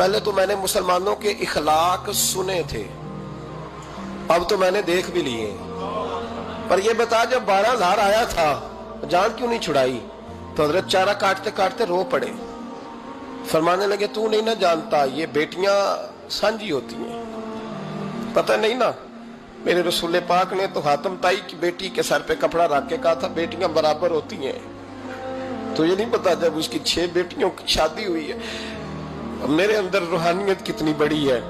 پہلے تو میں نے مسلمانوں کے اخلاق سنے تھے، اب تو میں نے دیکھ بھی لیے. پر یہ بتا جب 12,000 آیا تھا جان کیوں نہیں چھڑائی؟ تو حضرت چارہ کاٹتے کاٹتے رو پڑے، فرمانے لگے تو نہیں نہ جانتا یہ بیٹیاں سانجی ہوتی ہیں، پتہ نہیں نا. میرے رسول پاک نے تو حاتم تائی کی بیٹی کے سر پہ کپڑا رکھ کے کہا تھا بیٹیاں برابر ہوتی ہیں. تو یہ نہیں پتا جب اس کی 6 بیٹیوں کی شادی ہوئی ہے میرے اندر روحانیت کتنی بڑی ہے.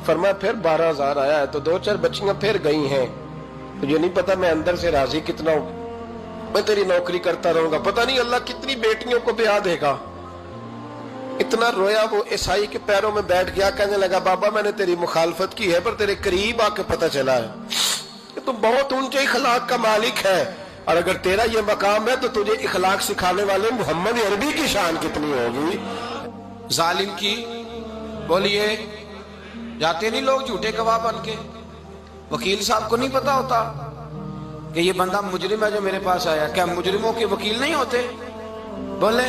فرمایا پھر 12,000 آیا ہے تو 2-4 بچیاں پھر گئی ہیں، تو یہ نہیں پتا میں اندر سے راضی کتنا ہوں، میں تیری نوکری کرتا رہوں گا، پتہ نہیں اللہ کتنی بیٹیوں کو بیاہ دے گا. اتنا رویا وہ عیسائی کے پیروں میں بیٹھ گیا، کہنے لگا بابا میں نے تیری مخالفت کی ہے پر تیرے قریب آ کے پتہ چلا ہے کہ تو بہت اونچے اخلاق کا مالک ہے، اور اگر تیرا یہ مقام ہے تو تجھے اخلاق سکھانے والے محمد عربی کی شان کتنی ہوگی. ظالم کی بولیے جاتے نہیں لوگ جھوٹے گواہ بن کے. وکیل صاحب کو نہیں پتا ہوتا کہ یہ بندہ مجرم ہے جو میرے پاس آیا؟ کیا مجرموں کے وکیل نہیں ہوتے؟ بولے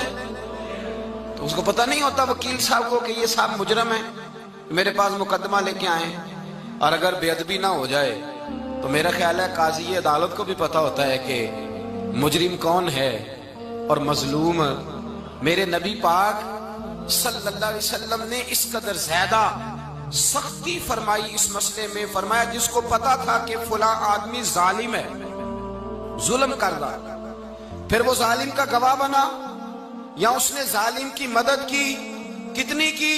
تو اس کو پتہ نہیں ہوتا وکیل صاحب کو کہ یہ صاحب مجرم ہے، میرے پاس مقدمہ لے کے آئے. اور اگر بے ادبی نہ ہو جائے تو میرا خیال ہے قاضی عدالت کو بھی پتہ ہوتا ہے کہ مجرم کون ہے اور مظلوم. میرے نبی پاک صلی اللہ علیہ وسلم نے اس قدر زیادہ سختی فرمائی اس مسئلے میں. فرمایا جس کو پتا تھا کہ فلاں آدمی ظالم ہے، ظلم کر رہا، پھر وہ ظالم کا گواہ بنا یا اس نے ظالم کی مدد کی، کتنی کی؟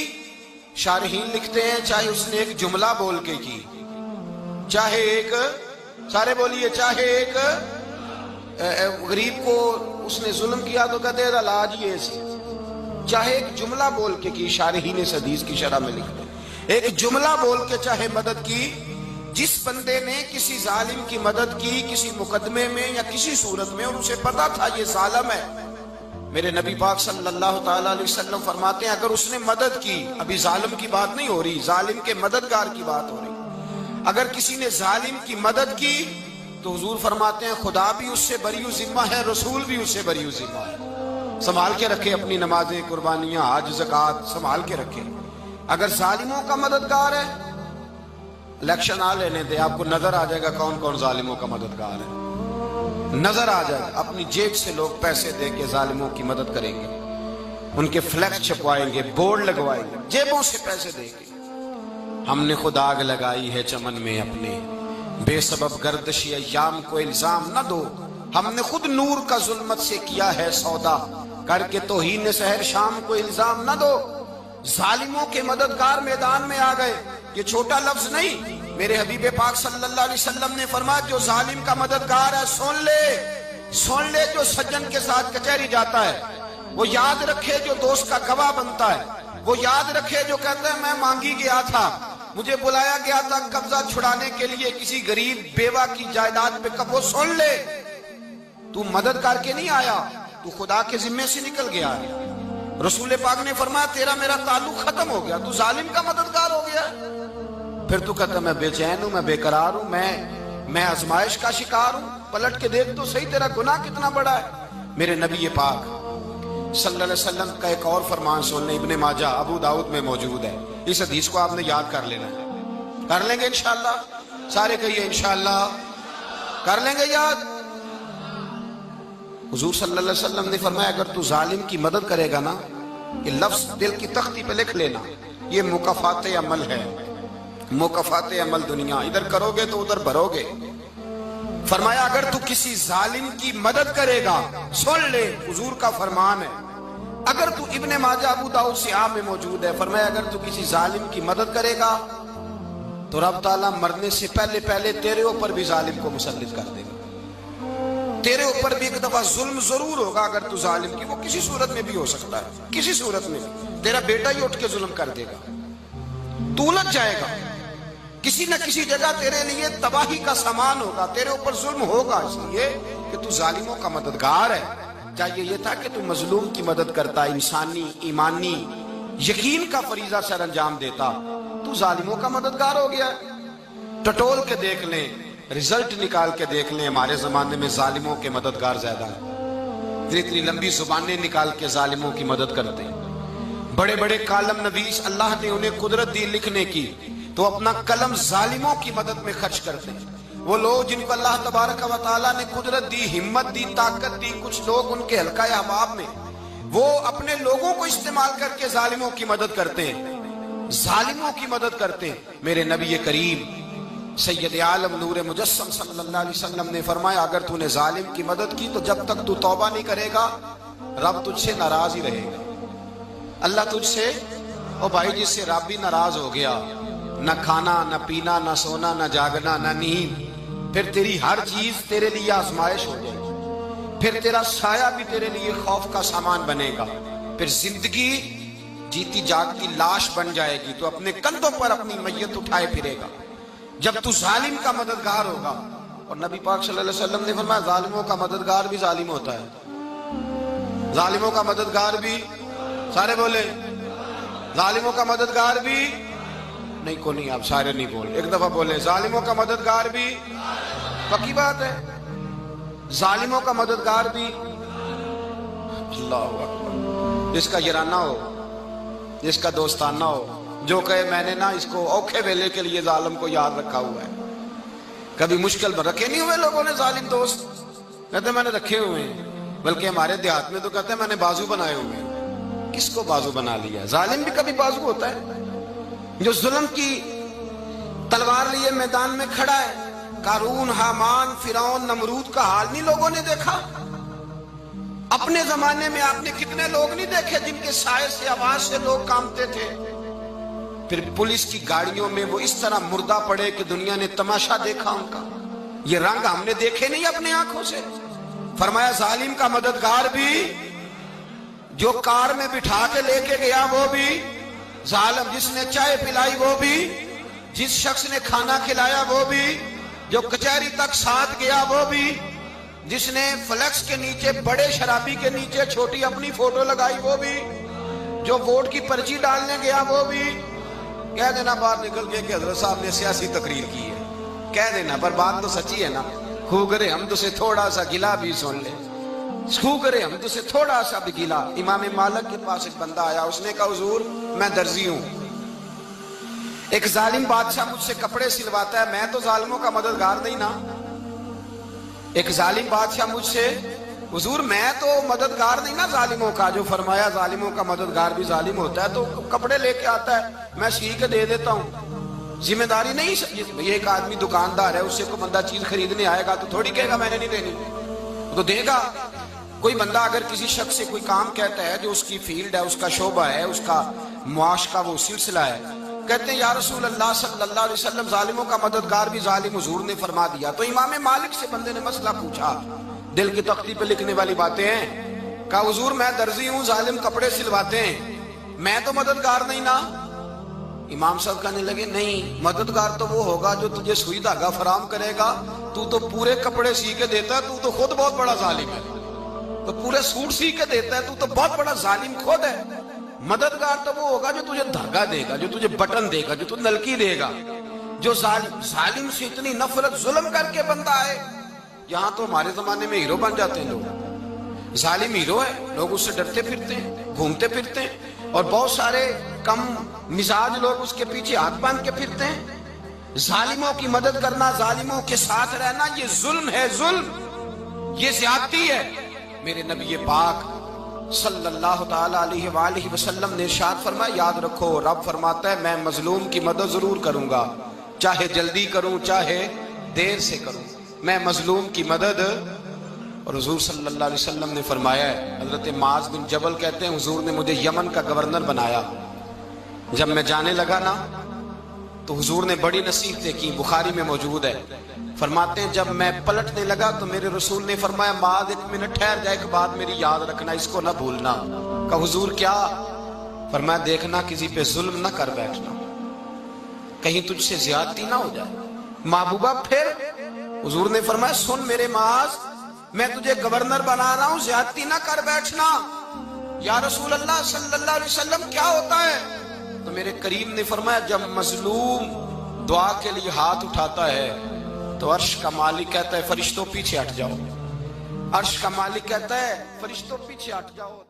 شارحین لکھتے ہیں چاہے اس نے ایک جملہ بول کے کی، چاہے ایک، سارے بولیے، چاہے ایک غریب کو اس نے ظلم کیا تو کہتے ہیں علاج یہ سے، چاہے ایک جملہ بول کے کی. شارحین اس حدیث کی شرح میں لکھتے ہیں ایک جملہ بول کے چاہے مدد کی. جس بندے نے کسی ظالم کی مدد کی کسی مقدمے میں یا کسی صورت میں اور اسے پتا تھا یہ ظالم ہے، میرے نبی پاک صلی اللہ تعالیٰ علیہ وسلم فرماتے ہیں اگر اس نے مدد کی، ابھی ظالم کی بات نہیں ہو رہی، ظالم کے مددگار کی بات ہو رہی، اگر کسی نے ظالم کی مدد کی تو حضور فرماتے ہیں خدا بھی اس سے بری و ذمہ ہے، رسول بھی اس سے بری و ذمہ ہے. سنبھال کے رکھے اپنی نمازیں، قربانیاں، حج، زکوٰۃ سنبھال کے رکھے. اگر ظالموں کا مددگار ہے، الیکشن آ لینے دے، آپ کو نظر آ جائے گا کون کون ظالموں کا مددگار ہے، نظر آ جائے گا. اپنی جیب سے لوگ پیسے دے کے ظالموں کی مدد کریں گے، ان کے فلیکس چھپوائیں گے، بورڈ لگوائیں گے، جیبوں سے پیسے دے کے. ہم نے خود آگ لگائی ہے چمن میں اپنے، بے سبب گردشی ایام کو الزام نہ دو، ہم نے خود نور کا ظلمت سے کیا ہے سودا، کر کے توہین سحر شام کو الزام نہ دو. ظالموں کے مددگار میدان میں آ گئے. یہ چھوٹا لفظ نہیں، میرے حبیب پاک صلی اللہ علیہ وسلم نے فرمایا جو ظالم کا مددگار ہے سن لے جو سجن کے ساتھ کچہری جاتا ہے، وہ یاد رکھے جو دوست کا گواہ بنتا ہے، وہ یاد رکھے جو کہتا ہے میں مانگی گیا تھا، مجھے بلایا گیا تھا قبضہ چھڑانے کے لیے کسی غریب بیوہ کی جائیداد پہ. کب وہ سن لے تو مدد کر کے نہیں آیا، تو خدا کے ذمے سے نکل گیا ہے. رسول پاک نے فرمایا تیرا میرا تعلق ختم ہو گیا، تو ظالم کا مددگار ہو گیا. پھر تو کہتا میں بے چین ہوں، میں بے قرار ہوں، میں آزمائش کا شکار ہوں. پلٹ کے دیکھ تو صحیح تیرا گناہ کتنا بڑا ہے. میرے نبی پاک صلی اللہ علیہ وسلم کا ایک اور فرمان سننے، ابن ماجہ ابو داؤد میں موجود ہے. اس حدیث کو آپ نے یاد کر لینا ہے. کر لیں گے انشاءاللہ؟ سارے کہیے انشاءاللہ کر لیں گے یاد. حضور صلی اللہ علیہ وسلم نے فرمایا اگر تو ظالم کی مدد کرے گا نا، یہ لفظ دل کی تختی پہ لکھ لینا، یہ مکافات عمل ہے، مکافات عمل دنیا، ادھر کرو گے تو ادھر بھرو گے. فرمایا اگر تو کسی ظالم کی مدد کرے گا، سن لے حضور کا فرمان ہے، اگر تو ابن ماجہ ابو داؤد سیاہ میں موجود ہے، فرمایا اگر تو کسی ظالم کی مدد کرے گا تو رب تعالیٰ مرنے سے پہلے تیرے اوپر بھی ظالم کو مسلط کر دے گا. تیرے اوپر بھی ایک دفعہ ظلم ضرور ہوگا اگر تو ظالم کی، وہ کسی صورت میں بھی ہو سکتا ہے، کسی صورت میں بھی تیرا بیٹا ہی اٹھ کے ظلم کر دے گا، تو الجھ جائے گا، کسی نہ کسی جگہ تیرے لیے تباہی کا سامان ہوگا، تیرے اوپر ظلم ہوگا، اس لیے کہ تو ظالموں کا مددگار ہے. چاہیے یہ تھا کہ تو مظلوم کی مدد کرتا، انسانی ایمانی یقین کا فریضہ سر انجام دیتا، تو ظالموں کا مددگار ہو گیا. ٹٹول کے دیکھ لیں، رزلٹ نکال کے دیکھ لیں، ہمارے زمانے میں ظالموں کے مددگار زیادہ ہیں. اتنی لمبی زبانیں نکال کے ظالموں کی مدد کرتے ہیں. بڑے بڑے کالم نویس اللہ نے انہیں قدرت دی لکھنے کی، تو اپنا قلم ظالموں کی مدد میں خرچ کرتے ہیں۔ وہ لوگ جن کو اللہ تبارک و تعالیٰ نے قدرت دی، ہمت دی، طاقت دی، کچھ لوگ ان کے حلقہ احباب میں، وہ اپنے لوگوں کو استعمال کر کے ظالموں کی مدد کرتے ہیں، ظالموں کی مدد کرتے ہیں۔ میرے نبی کریم سید عالم نور مجسم صلی اللہ علیہ وسلم نے فرمایا، اگر تو نے ظالم کی مدد کی تو جب تک تو توبہ نہیں کرے گا رب تجھ سے ناراض ہی رہے گا۔ اللہ تجھ سے، او بھائی جس سے رب بھی ناراض ہو گیا، نہ کھانا نہ پینا نہ سونا نہ جاگنا نہ نیند، پھر تیری ہر چیز تیرے لیے آزمائش ہو جائے گی، پھر تیرا سایہ بھی تیرے لیے خوف کا سامان بنے گا، پھر زندگی جیتی جاگتی لاش بن جائے گی، تو اپنے کندھوں پر اپنی میت اٹھائے پھرے گا جب تو ظالم کا مددگار ہوگا۔ اور نبی پاک صلی اللہ علیہ وسلم نے فرمایا، ظالموں کا مددگار بھی ظالم ہوتا ہے، ظالموں کا مددگار بھی، سارے بولے، ظالموں کا مددگار بھی نہیں، کو نہیں، آپ سارے نہیں بولے، ایک دفعہ بولے، ظالموں کا مددگار بھی، پکی بات ہے، ظالموں کا مددگار بھی۔ اللہ اکبر، جس کا یارانہ ہو، جس کا دوستانہ ہو، جو کہے میں نے نا اس کو اوکھے ویلے کے لیے ظالم کو یاد رکھا ہوا ہے۔ کبھی مشکل میں رکھے نہیں ہوئے لوگوں نے ظالم دوست، کہتے ہیں میں نے رکھے ہوئے ہیں، بلکہ ہمارے دیہات میں تو کہتے ہیں میں نے بازو بنائے ہوئے ہیں۔ کس کو بازو بنا لیا؟ ظالم بھی کبھی بازو ہوتا ہے، جو ظلم کی تلوار لیے میدان میں کھڑا ہے۔ قارون، حامان، فرعون، نمرود کا حال نہیں لوگوں نے دیکھا؟ اپنے زمانے میں آپ نے کتنے لوگ نہیں دیکھے جن کے سائے سے، آواز سے لوگ کانپتے تھے؟ پھر پولیس کی گاڑیوں میں وہ اس طرح مردہ پڑے کہ دنیا نے تماشا دیکھا ان کا۔ یہ رنگ ہم نے دیکھے نہیں اپنے آنکھوں سے۔ فرمایا ظالم کا مددگار بھی، جو کار میں بٹھا کے لے کے گیا وہ بھی ظالم، جس نے چائے پلائی وہ بھی، جس شخص نے کھانا کھلایا وہ بھی، جو کچہری تک ساتھ گیا وہ بھی، جس نے فلیکس کے نیچے، بڑے شرابی کے نیچے چھوٹی اپنی فوٹو لگائی وہ بھی، جو ووٹ کی پرچی ڈالنے گیا وہ بھی۔ کہہ دینا باہر نکل کے کہ حضرت صاحب نے سیاسی تقریر کی ہے، کہہ دینا، پر بات تو سچی ہے نا۔ خو کرے ہم تو سے تھوڑا سا گلا بھی سن لے، خو کرے ہم تو سے تھوڑا سا بھی گلا۔ امام مالک کے پاس ایک بندہ آیا، اس نے کہا حضور میں درزی ہوں، ایک ظالم بادشاہ مجھ سے کپڑے سلواتا ہے، میں تو ظالموں کا مددگار نہیں نا۔ ایک ظالم بادشاہ مجھ سے، حضور میں تو مددگار نہیں نا ظالموں کا۔ جو فرمایا ظالموں کا مددگار بھی ظالم ہوتا ہے، تو کپڑے لے کے آتا ہے میں سی کے دے دیتا ہوں، ذمہ داری نہیں۔ یہ ایک آدمی دکاندار ہے، اس سے کوئی بندہ چیز خریدنے آئے گا تو تھوڑی کہے گا میں نے نہیں دینی، تو دے گا۔ کوئی بندہ اگر کسی شخص سے کوئی کام کہتا ہے جو اس کی فیلڈ ہے، اس کا شعبہ ہے، اس کا معاش کا وہ سلسلہ ہے، کہتے ہیں یا رسول اللہ صلی اللہ علیہ وسلم ظالموں کا مددگار بھی ظالم، حضور نے فرما دیا۔ تو امام مالک سے بندے نے مسئلہ پوچھا، دل کی تختی پہ لکھنے والی باتیں ہیں، کہا حضور میں درزی ہوں، ظالم کپڑے سلواتے ہیں، میں تو مددگار نہیں نا۔ امام صاحب کہنے لگے نہیں، مددگار تو وہ ہوگا جو تجھے سوئی دھاگا فراہم کرے گا، تو تو پورے کپڑے سی کے دیتا ہے، تو خود بہت بڑا ظالم ہے، تو پورے سوٹ سی کے دیتا ہے، تو بہت بڑا ظالم خود ہے۔ مددگار تو وہ ہوگا جو تجھے دھاگا دے گا، جو تجھے بٹن دے گا، جو تجھے نلکی دے گا۔ جو ظالم سے اتنی نفرت ظلم کر کے بندہ ہے، یہاں تو ہمارے زمانے میں ہیرو بن جاتے ہیں لوگ، ظالم ہیرو ہے، لوگ اس سے ڈرتے پھرتے ہیں، گھومتے پھرتے ہیں، اور بہت سارے کم مزاج لوگ اس کے پیچھے ہاتھ باندھ کے پھرتے ہیں۔ ظالموں کی مدد کرنا، ظالموں کے ساتھ رہنا، یہ ظلم ہے، ظلم، یہ زیادتی ہے۔ میرے نبی پاک صلی اللہ تعالی علیہ وآلہ وسلم نے ارشاد فرمایا، یاد رکھو رب فرماتا ہے میں مظلوم کی مدد ضرور کروں گا، چاہے جلدی کروں چاہے دیر سے کروں، میں مظلوم کی مدد۔ اور حضور صلی اللہ علیہ وسلم نے فرمایا ہے، حضرت معاذ بن جبل کہتے ہیں حضور نے مجھے یمن کا گورنر بنایا، جب میں جانے لگا نا تو حضور نے بڑی نصیحتیں کی، بخاری میں موجود ہے، فرماتے ہیں جب میں پلٹنے لگا تو میرے رسول نے فرمایا معاذ ایک منٹ ٹھہر جا، ایک بات میری یاد رکھنا، اس کو نہ بھولنا۔ کہا حضور کیا؟ فرمایا دیکھنا کسی پہ ظلم نہ کر بیٹھنا، کہیں تجھ سے زیادتی نہ ہو جائے۔ محبوبہ پھر حضور نے فرمایا سن میرے معاذ، میں تجھے گورنر بنا رہا ہوں، زیادتی نہ کر بیٹھنا۔ یا رسول اللہ صلی اللہ علیہ وسلم کیا ہوتا ہے؟ تو میرے کریم نے فرمایا جب مظلوم دعا کے لیے ہاتھ اٹھاتا ہے تو عرش کا مالک کہتا ہے فرشتوں پیچھے ہٹ جاؤ، عرش کا مالک کہتا ہے فرشتوں پیچھے ہٹ جاؤ۔